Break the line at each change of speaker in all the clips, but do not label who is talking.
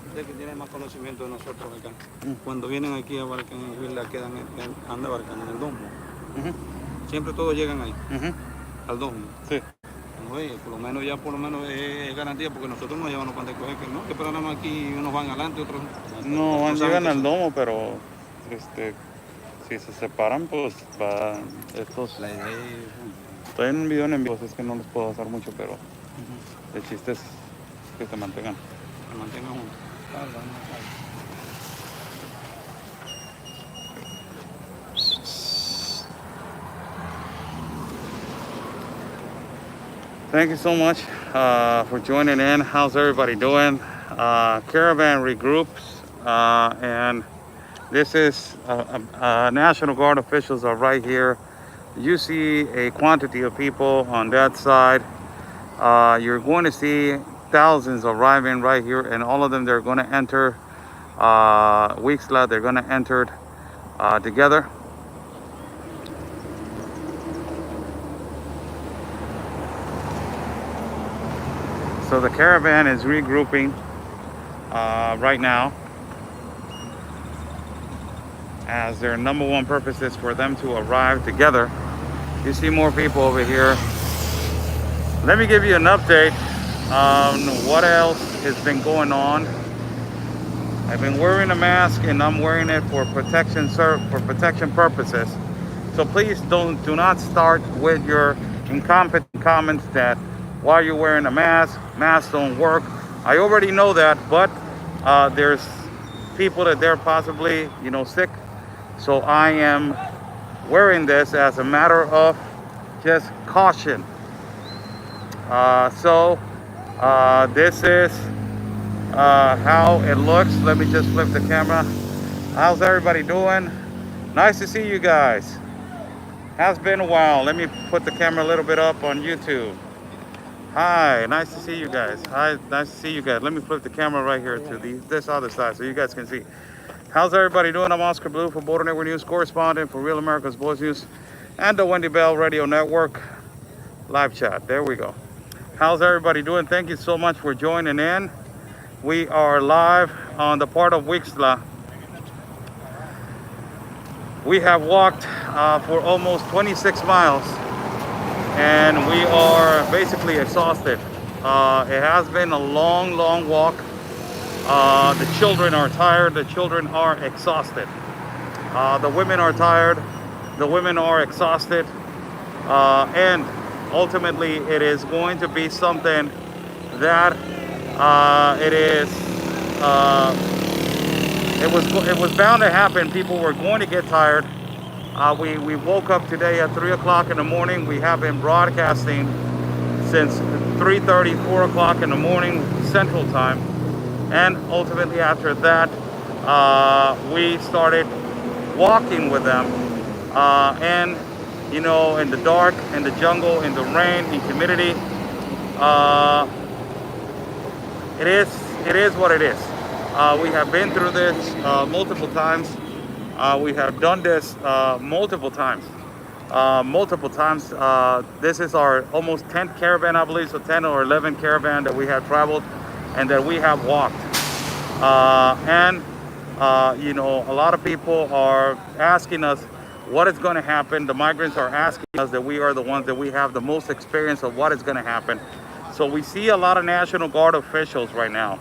Usted que tiene más conocimiento de nosotros acá. Cuando vienen aquí a abarcar en el la quedan anda abarcando en el domo. Siempre todos llegan ahí, al domo.
Sí.
Oye, por lo menos es garantía porque nosotros nos llevamos para coger que no, que pero nada más aquí unos van adelante, otros
no llegan al domo, pero si se separan, pues va estos.
La idea es
Estoy en un video en vivo, es que no les puedo hacer mucho, pero el chiste es que se mantengan.
se mantengan juntos.
Thank you so much for joining in. How's everybody doing? Caravan Re Groups, and this is National Guard officials are right here. You see a quantity of people on that side. You're going to see thousands arriving right here, and all of them, they're going to enter Wixla. They're going to enter together. So the caravan is regrouping right now, as their number one purpose is for them to arrive together. You see more people over here. Let me give you an update on what else has been going on. I've been wearing a mask and I'm wearing it for protection purposes. So please do not start with your incompetent comments that why you're wearing a mask, masks don't work. I already know that, but there's people that they're possibly, sick. So I am wearing this as a matter of just caution. This is how it looks. Let me just flip the camera. How's everybody doing? Nice to see you guys. Has been a while. Let me put the camera a little bit up on YouTube. Hi, nice to see you guys. Hi, nice to see you guys. Let me flip the camera right here to this other side so you guys can see. How's everybody doing? I'm Oscar Blue for Border Network News, correspondent for Real America's Voice News and the Wendy Bell Radio Network live chat. There we go. How's everybody doing? Thank you so much for joining in. We are live on the part of Wixla. We have walked for almost 26 miles and we are basically exhausted. It has been a long walk. The children are tired. The children are exhausted. The women are tired. The women are exhausted. And ultimately, it is going to be something that it was bound to happen. People were going to get tired. We woke up today at 3 o'clock in the morning. We have been broadcasting since 3:30, 4 o'clock in the morning Central Time. And ultimately after that, we started walking with them. And, in the dark, in the jungle, in the rain, in humidity. It is what it is. We have been through this multiple times. We have done this multiple times. This is our almost 10th caravan, I believe, so 10 or 11 caravan that we have traveled and that we have walked. A lot of people are asking us what is going to happen. The migrants are asking us that we are the ones that we have the most experience of what is going to happen. So we see a lot of National Guard officials right now.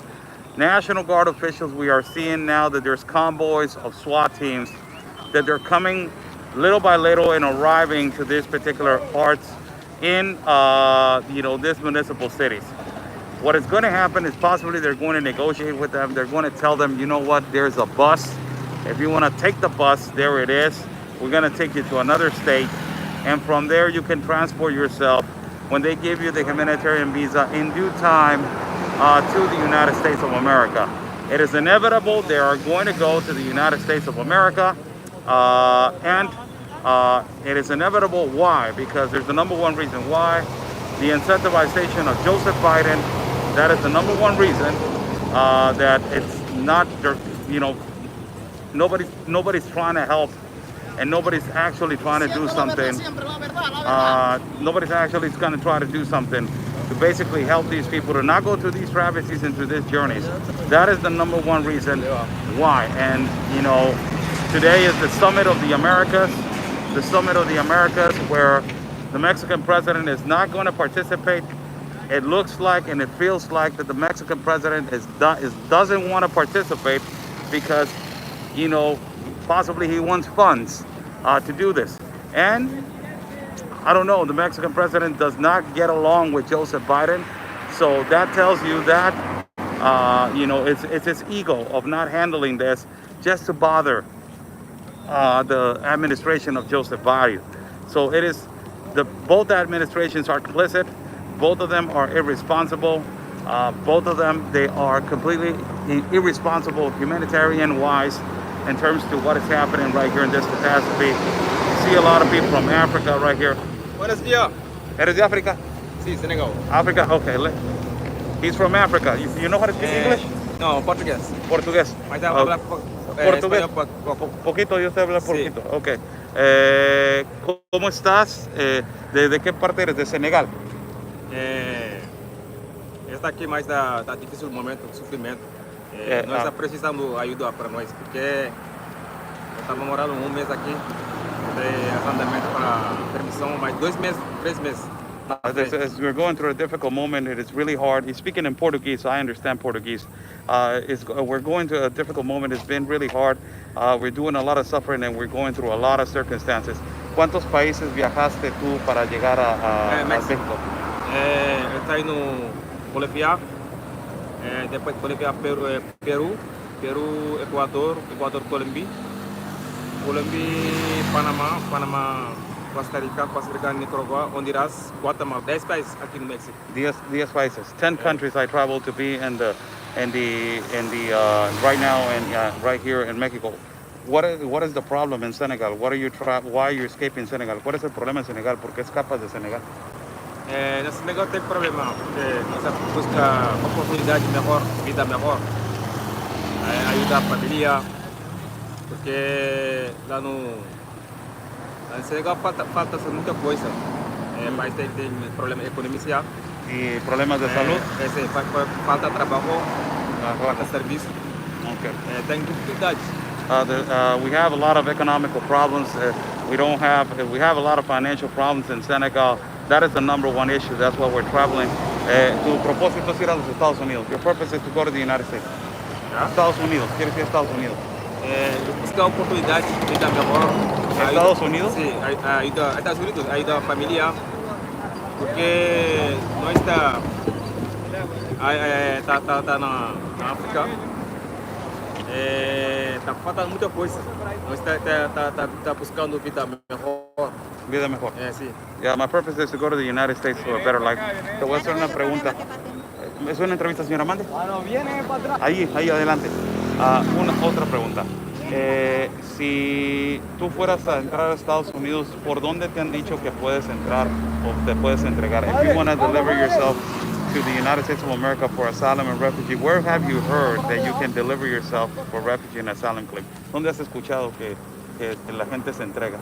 National Guard officials, we are seeing now that there's convoys of SWAT teams, that they're coming little by little and arriving to these particular parts in, these municipal cities. What is going to happen is possibly they're going to negotiate with them. They're going to tell them, you know what, there's a bus. If you want to take the bus, there it is. We're going to take you to another state. And from there, you can transport yourself when they give you the humanitarian visa in due time to the United States of America. It is inevitable they are going to go to the United States of America. It is inevitable. Why? Because there's the number one reason why. The incentivization of Joseph Biden. That is the number one reason that it's not, nobody's trying to help, and nobody's actually trying to do something. Nobody's actually going to try to do something to basically help these people to not go through these travesties and through these journeys. That is the number one reason why. And you know, today is the Summit of the Americas, where the Mexican president is not going to participate. It looks like and it feels like that the Mexican president doesn't want to participate because, you know, possibly he wants funds to do this. And I don't know, the Mexican president does not get along with Joseph Biden. So that tells you that, you know, it's his ego of not handling this just to bother the administration of Joseph Biden. So it is, both administrations are complicit. Both of them are irresponsible. Both of them, they are completely irresponsible humanitarian-wise in terms to what is happening right here in this catastrophe. You see a lot of people from Africa right here.
Buenos días.
¿Eres de África?
Sí, Senegal.
Africa, okay. He's from Africa. You know how to speak English?
No, portugués.
Portugués.
Mas dá pra hablar
Portugués.
español
Poquito, yo sé hablar
Sí.
poquito. Ok. ¿Cómo estás? ¿De qué parte eres? ¿De Senegal?
Está aqui, mas tá difícil o momento, o sofrimento. Nós precisamos ajuda para nós, porque eu estava morando um mês aqui, arrendamento para permissão, mais 2 meses, 3 meses.
As we're going through a difficult moment, it is really hard. He's speaking in Portuguese, so I understand Portuguese. We're going through a difficult moment. It's been really hard. We're doing a lot of suffering and we're going through a lot of circumstances. ¿Cuántos países viajaste tú para llegar a México?
Eu estou indo Bolívia, depois Bolívia, Peru, Equador, Colômbia, Panamá, Costa Rica, Nicaragua, Honduras, Guatemala, 10 países aqui no México.
10 países. 10 countries I traveled to be in the right now and right here in Mexico. What is the problem in Senegal? Why are you escaping Senegal? ¿Cuál es el problema en Senegal? ¿Por qué escapas de Senegal?
No Senegal tem problema, porque nós busca oportunidade melhor, vida melhor, ajudar a família, porque lá no Senegal falta muita coisa, mas tem problema econômico
¿Y problemas de salud?
Falta trabalho, falta serviço, tem dificuldades.
We have a lot of economical problems. We have a lot of financial problems in Senegal. That is the number one issue. That's why we're traveling. Tu propósito es ir a los Estados Unidos. Your purpose is to go to the United States. Estados Unidos. ¿Quieres ir a Estados Unidos?
Buscar oportunidade de vida melhor.
Estados Unidos?
Sim, Estados Unidos, ajudar a família, porque nós tá na África, tá faltando muita coisa. Nós tá buscando vida melhor.
Vida mejor.
Sí.
Yeah, my purpose is to go to the United States for a better life. Te voy a hacer una pregunta. ¿Es una entrevista, señora Mande?
No, viene para atrás.
Ahí adelante. Otra pregunta. Si tú fueras a entrar a Estados Unidos, ¿por dónde te han dicho que puedes entrar o te puedes entregar? If you want to deliver yourself to the United States of America for asylum and refugee, where have you heard that you can deliver yourself for refugee and asylum claim? ¿Dónde has escuchado que la gente se entrega?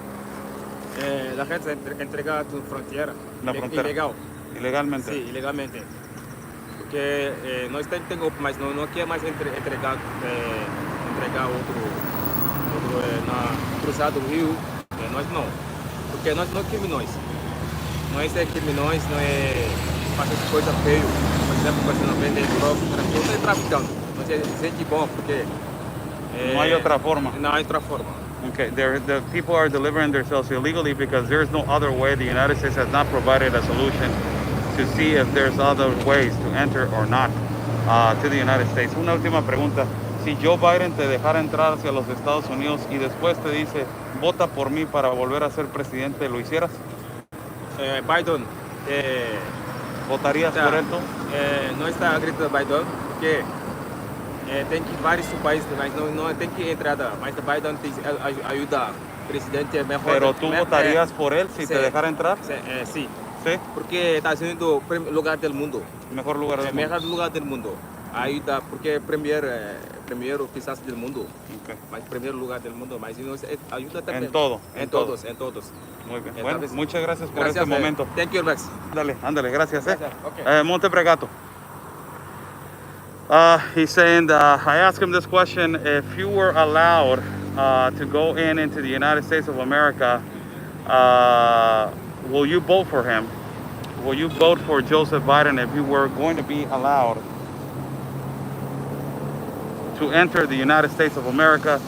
La gente se entrega a tu frontera.
La frontera.
Ilegal.
Ilegalmente.
Sí, ilegalmente. Porque nós temos, mas não quer mais entregar outro cruzado do rio. Nós não. Porque nós não criminosos. Nós é criminosos, não é fazer coisa feia. Por exemplo, você não vende droga, não é traficando. Nós é gente bom, porque...
No hay otra forma.
Não há outra forma.
Okay, the people are delivering themselves illegally because there's no other way. The United States has not provided a solution to see if there's other ways to enter or not to the United States. Una última pregunta. Si Joe Biden te dejara entrar hacia los Estados Unidos y después te dice, vota por mí para volver a ser presidente, ¿lo hicieras?
Biden...
¿Votarías por él tú?
Não está gritando Biden, porque tem que vários países, mas não tem que entrar, mas o Biden tem ajuda o presidente é melhor.
Pero tú votarías por él si te dejara entrar?
Sí.
Sí.
Porque está sendo o lugar do mundo.
Mejor lugar del mundo.
Mejor lugar do mundo. Ayuda, porque primeiro primeiro quizás del mundo,
Okay.
mas primeiro lugar del mundo, mas nos ayuda también.
En todo,
En todos, en todos.
Muy bien.
Entonces,
Bueno, muchas gracias por
Gracias,
este momento.
Thank you, Max.
Ándale, ándale, gracias.
Gracias, okay.
Monte Pregato. He's saying, I asked him this question: if you were allowed to go into the United States of America, will you vote for him? Will you vote for Joseph Biden if you were going to be allowed to enter the United States of America?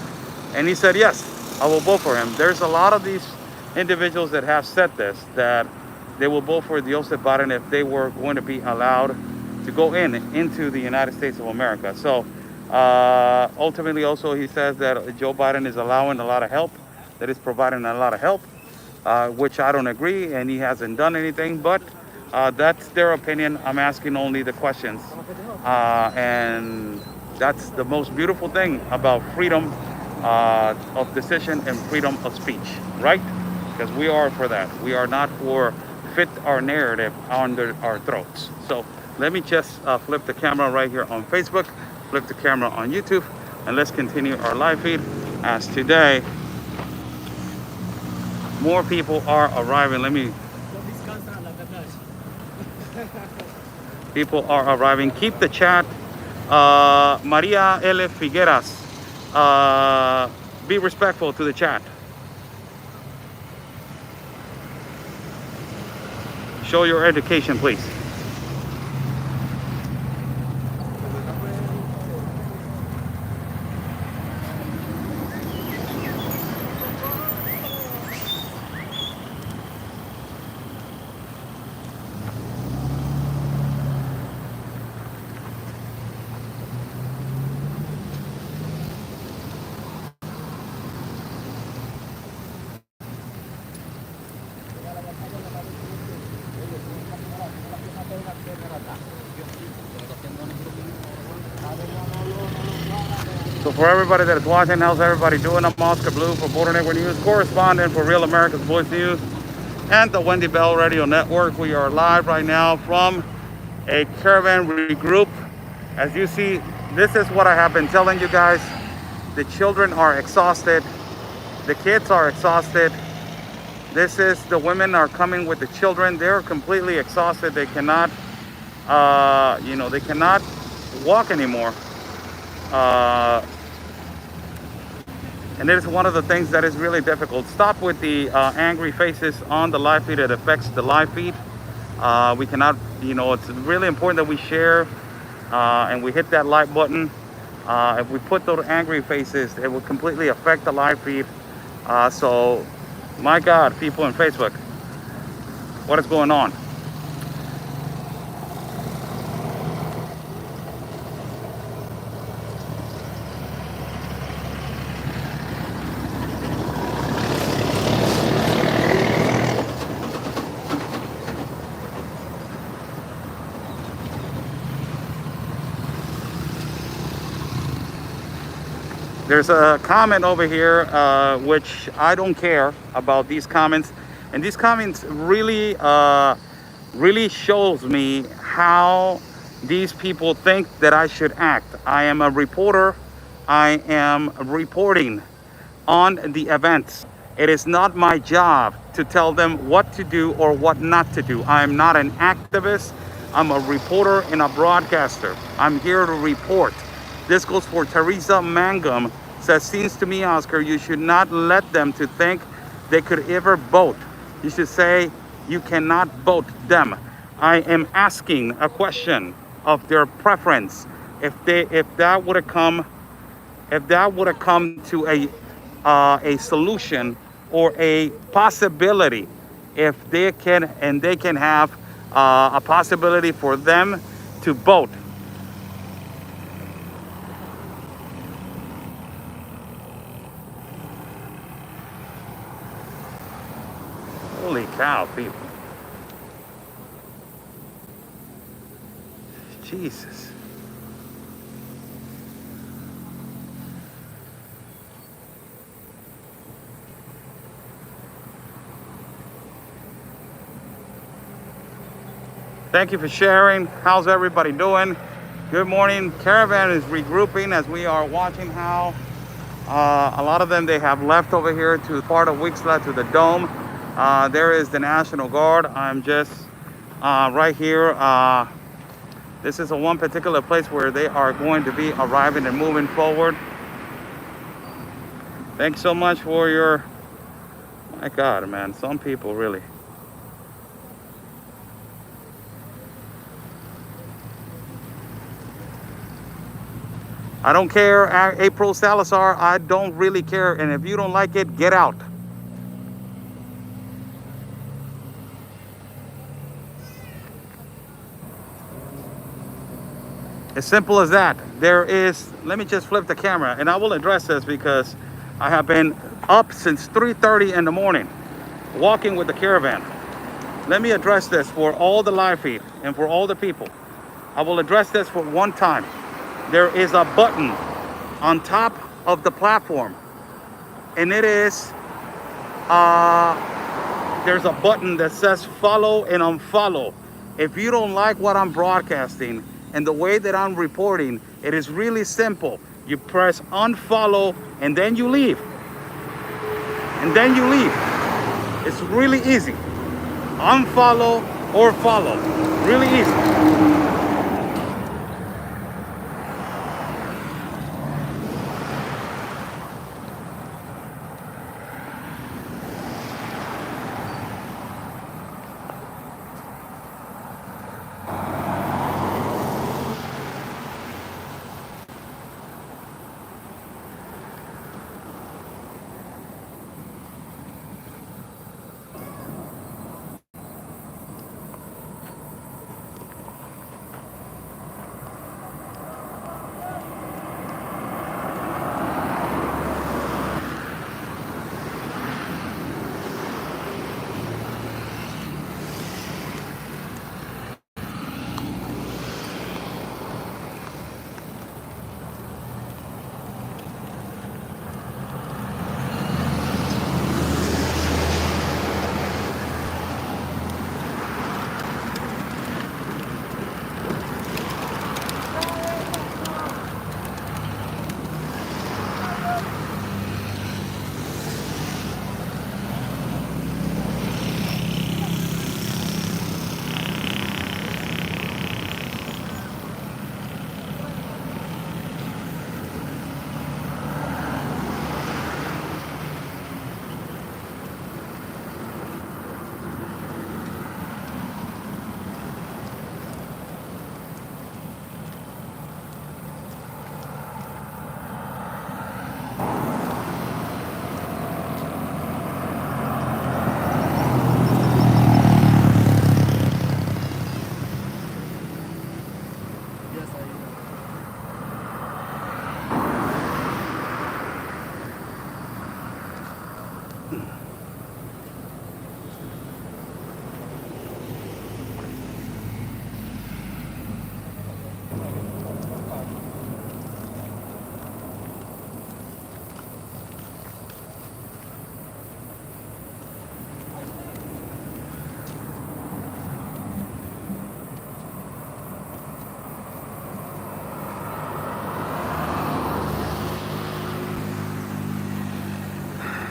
And he said, yes, I will vote for him. There's a lot of these individuals that have said this, that they will vote for Joseph Biden if they were going to be allowed to go into the United States of America. So ultimately also he says that Joe Biden is allowing a lot of help, that is providing a lot of help, which I don't agree, and he hasn't done anything, but that's their opinion. I'm asking only the questions. And that's the most beautiful thing about freedom of decision and freedom of speech, right? Because we are for that. We are not for fit our narrative under our throats. So let me just flip the camera right here on Facebook, flip the camera on YouTube, and let's continue our live feed as today more people are arriving. People are arriving. Keep the chat. Maria L. Figueras, be respectful to the chat. Show your education, please. So for everybody that is watching, how's everybody doing? I'm Oscar Blue for Border Network News, correspondent for Real America's Voice News and the Wendy Bell Radio Network. We are live right now from a Caravan Re Group. As you see, this is what I have been telling you guys. The children are exhausted. The kids are exhausted. This is, the women are coming with the children. They're completely exhausted. They cannot, they cannot walk anymore. And it is one of the things that is really difficult. Stop with the angry faces on the live feed. It affects the live feed. We cannot, it's really important that we share and we hit that like button. If we put those angry faces, it will completely affect the live feed. So, my God, people on Facebook, what is going on? There's a comment over here, which I don't care about these comments. And these comments really, really shows me how these people think that I should act. I am a reporter. I am reporting on the events. It is not my job to tell them what to do or what not to do. I am not an activist. I'm a reporter and a broadcaster. I'm here to report. This goes for Teresa Mangum. Says, seems to me, Oscar, you should not let them to think they could ever vote. You should say you cannot vote them. I am asking a question of their preference. If that would have come to a solution or a possibility, if they can have a possibility for them to vote. Holy cow, people. Jesus. Thank you for sharing. How's everybody doing? Good morning. Caravan is regrouping as we are watching how a lot of them, they have left over here to part of Wixla to the dome. There is the National Guard. I'm just right here. This is one particular place where they are going to be arriving and moving forward. Thanks so much for your, my God, man, some people really. I don't care, April Salazar, I don't really care. And if you don't like it, get out. As simple as that. There is, let me just flip the camera and I will address this because I have been up since 3:30 in the morning, walking with the caravan. Let me address this for all the live feed and for all the people. I will address this for one time. There is a button on top of the platform, and it is, there's a button that says follow and unfollow. If you don't like what I'm broadcasting and the way that I'm reporting, it is really simple. You press unfollow and then you leave. And then you leave. It's really easy. Unfollow or follow. Really easy.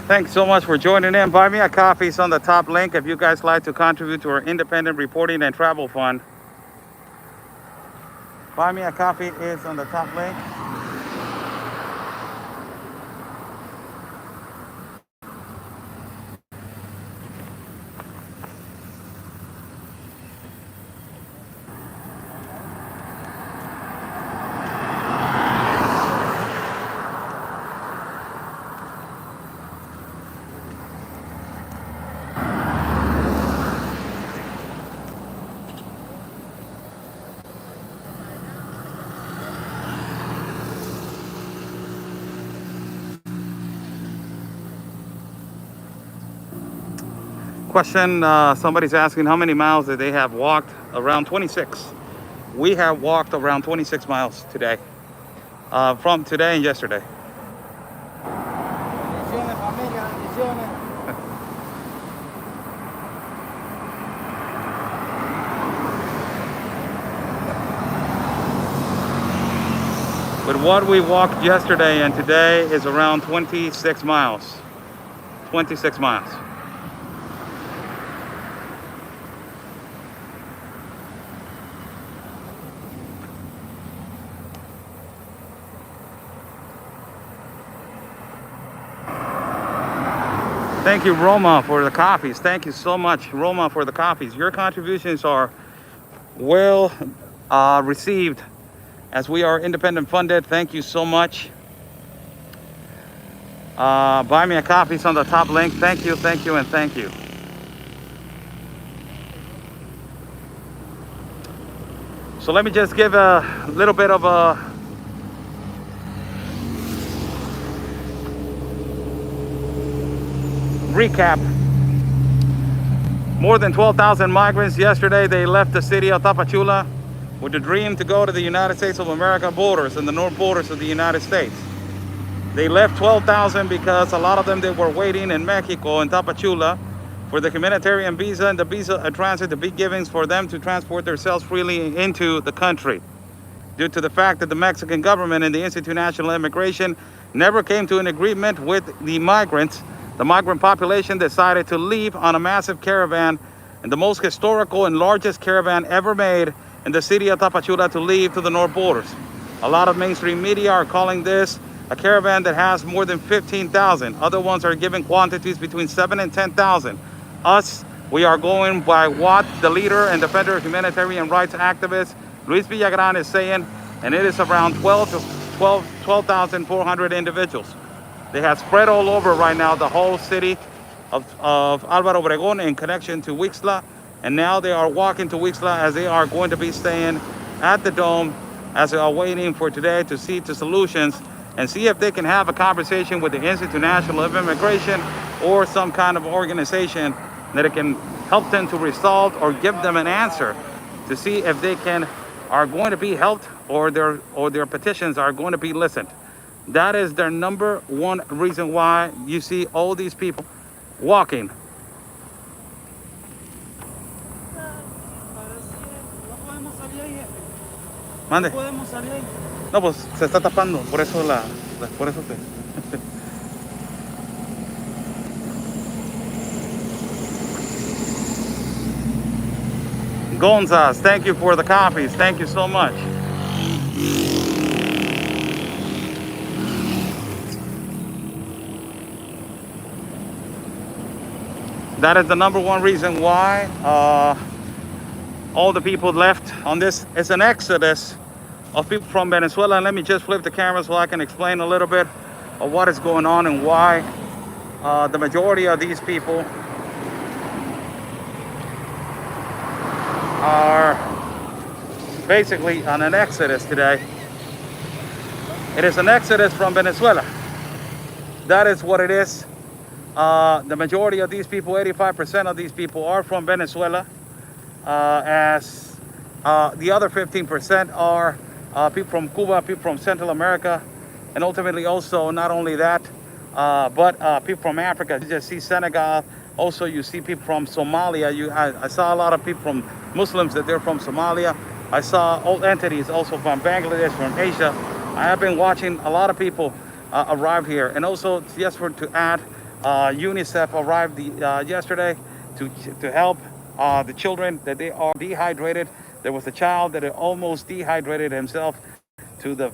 Thanks so much for joining in. Buy me a coffee is on the top link if you guys like to contribute to our independent reporting and travel fund. Buy me a coffee is on the top link. Question, somebody's asking how many miles that they have walked. Around 26. We have walked around 26 miles today, from today and yesterday. But what we walked yesterday and today is around 26 miles. 26 miles. Thank you, Roma, for the copies. Thank you so much, Roma, for the copies. Your contributions are well received as we are independent funded. Thank you so much. Buy me a copy. It's on the top link. Thank you, and thank you. So let me just give a little bit of a recap. More than 12,000 migrants yesterday. They left the city of Tapachula with the dream to go to the United States of America borders and the north borders of the United States. They left 12,000 because a lot of them, they were waiting in Mexico in Tapachula for the humanitarian visa and the visa transit to be givings for them to transport themselves freely into the country. Due to the fact that the Mexican government and the Institute of National Immigration never came to an agreement with the migrants, the migrant population decided to leave on a massive caravan, and the most historical and largest caravan ever made in the city of Tapachula, to leave to the north borders. A lot of mainstream media are calling this a caravan that has more than 15,000. Other ones are giving quantities between 7 and 10,000. Us, we are going by what the leader and defender of humanitarian rights activist Luis Villagran is saying, and it is around 12,400 individuals. They have spread all over right now the whole city of Álvaro Obregón in connection to Wixla, and now they are walking to Wixla as they are going to be staying at the Dome as they are waiting for today to see to solutions and see if they can have a conversation with the Institute National of Immigration or some kind of organization that it can help them to resolve or give them an answer to see if they are going to be helped or their petitions are going to be listened. That is their number one reason why you see all these people walking. Mande. No, pues se está tapando, por eso por eso te. Gonzas, thank you for the copies. Thank you so much. That is the number one reason why all the people left on this. It's an exodus of people from Venezuela. And let me just flip the camera so I can explain a little bit of what is going on and why the majority of these people are basically on an exodus today. It is an exodus from Venezuela. That is what it is. The majority of these people, 85% of these people, are from Venezuela, as the other 15% are people from Cuba, people from Central America, and ultimately also not only that, but people from Africa. You just see Senegal. Also, you see people from Somalia. I saw a lot of people from Muslims that they're from Somalia. I saw old entities also from Bangladesh, from Asia. I have been watching a lot of people arrive here, and also just to add, UNICEF arrived yesterday to help the children that they are dehydrated. There was a child that had almost dehydrated himself to the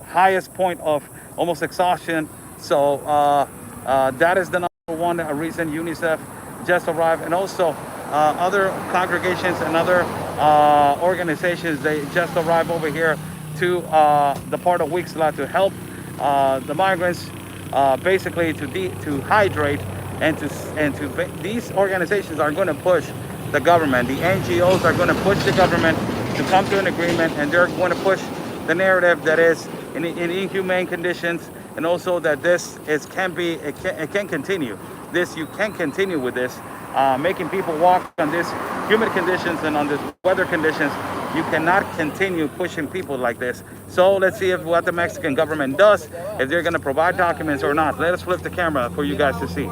highest point of almost exhaustion. So that is the number one reason UNICEF just arrived, and also other congregations and other organizations, they just arrived over here to the part of Wixla to help the migrants, basically to hydrate and to these organizations are going to push the government. The NGOs are going to push the government to come to an agreement, and they're going to push the narrative that is in inhumane conditions, and also that it can continue. You can continue with this, making people walk on this humid conditions and on this weather conditions. You cannot continue pushing people like this. So let's see what the Mexican government does, if they're going to provide documents or not. Let us flip the camera for you guys to see.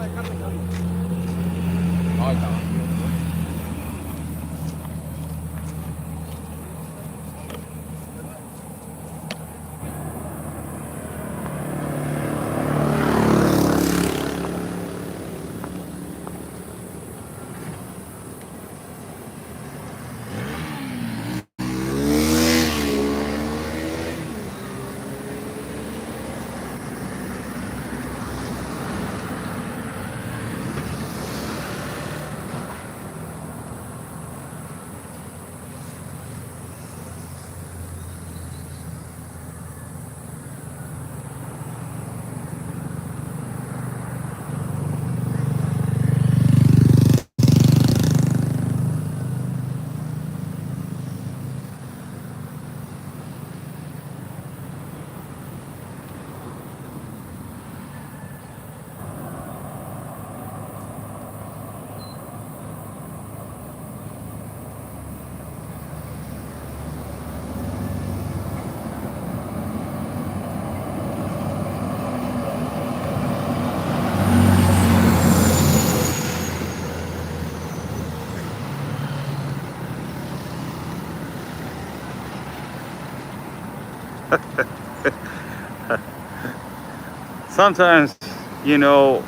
Sometimes, you know,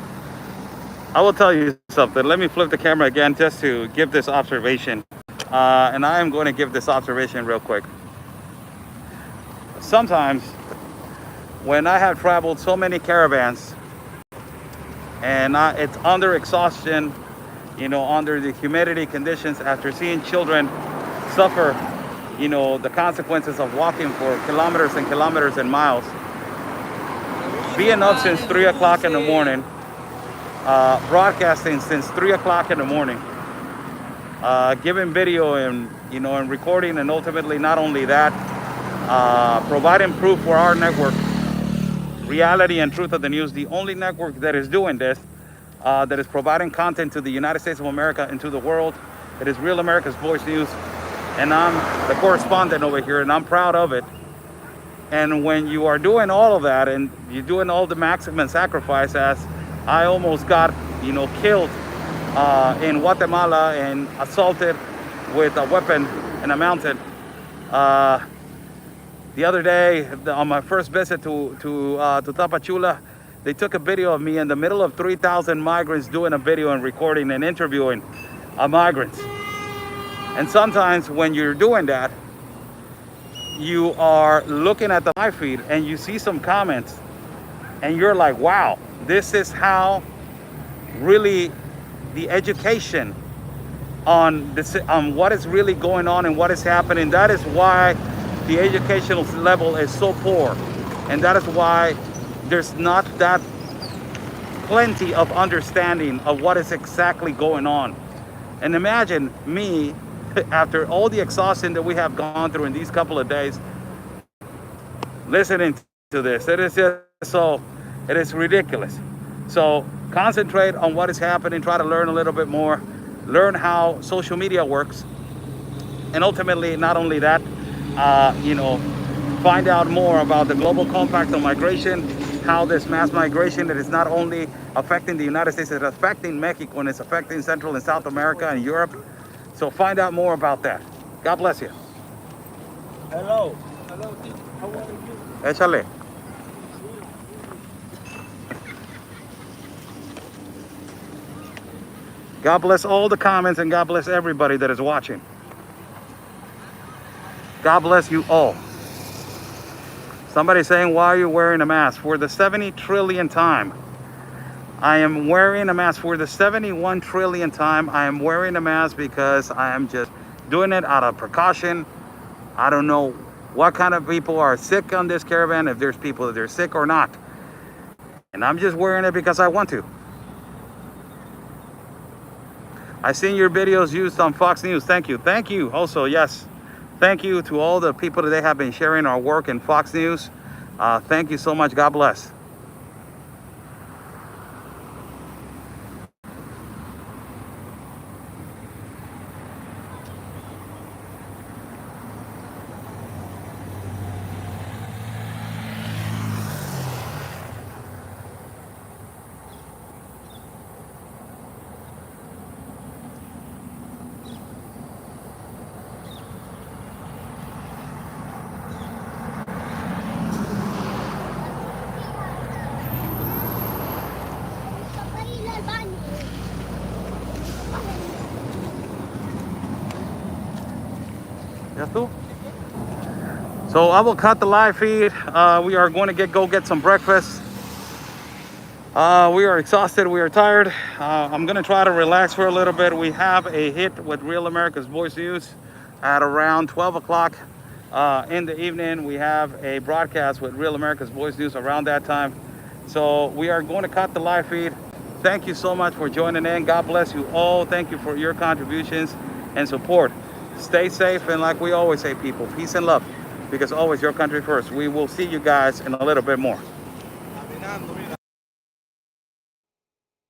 I will tell you something. Let me flip the camera again just to give this observation. And I am going to give this observation real quick. Sometimes when I have traveled so many caravans and it's under exhaustion, you know, under the humidity conditions, after seeing children suffer, you know, the consequences of walking for kilometers and kilometers and miles, being up since 3 o'clock in the morning, broadcasting since 3 o'clock in the morning, giving video and, you know, and recording, and ultimately not only that, providing proof for our network, Reality and Truth of the News, the only network that is doing this, that is providing content to the United States of America and to the world. It is Real America's Voice News, and I'm the correspondent over here, and I'm proud of it. And when you are doing all of that, and you're doing all the maximum sacrifice, as I almost got, you know, killed in Guatemala and assaulted with a weapon in a mountain. The other day, on my first visit to Tapachula, they took a video of me in the middle of 3,000 migrants doing a video and recording and interviewing migrants. And sometimes when you're doing that, you are looking at the live feed and you see some comments and you're like, wow, this is how really the education on this, on what is really going on and what is happening. That is why the educational level is so poor, and that is why there's not that plenty of understanding of what is exactly going on. And imagine me, after all the exhaustion that we have gone through in these couple of days, listening to this. It is just so, it is ridiculous. So concentrate on what is happening, try to learn a little bit more, learn how social media works, and ultimately, not only that, you know, find out more about the global compact on migration, how this mass migration that is not only affecting the United States, it's affecting Mexico, and it's affecting Central and South America and Europe. So find out more about that. God bless you.
Hello. Hello, how are you?
Échale. God bless all the comments, and God bless everybody that is watching. God bless you all. Somebody saying, why are you wearing a mask? For the 70 trillionth time. I am wearing a mask for the 71 trillionth time. I am wearing a mask because I am just doing it out of precaution. I don't know what kind of people are sick on this caravan, if there's people that are sick or not. And I'm just wearing it because I want to. I've seen your videos used on Fox News. Thank you. Thank you also, yes. Thank you to all the people that they have been sharing our work in Fox News. Thank you so much. God bless. So I will cut the live feed. We are going to go get some breakfast. We are exhausted. We are tired. I'm going to try to relax for a little bit. We have a hit with Real America's Voice News at around 12 o'clock in the evening. We have a broadcast with Real America's Voice News around that time. So we are going to cut the live feed. Thank you so much for joining in. God bless you all. Thank you for your contributions and support. Stay safe, and like we always say, people, peace and love, because always your country first. We will see you guys in a little bit more.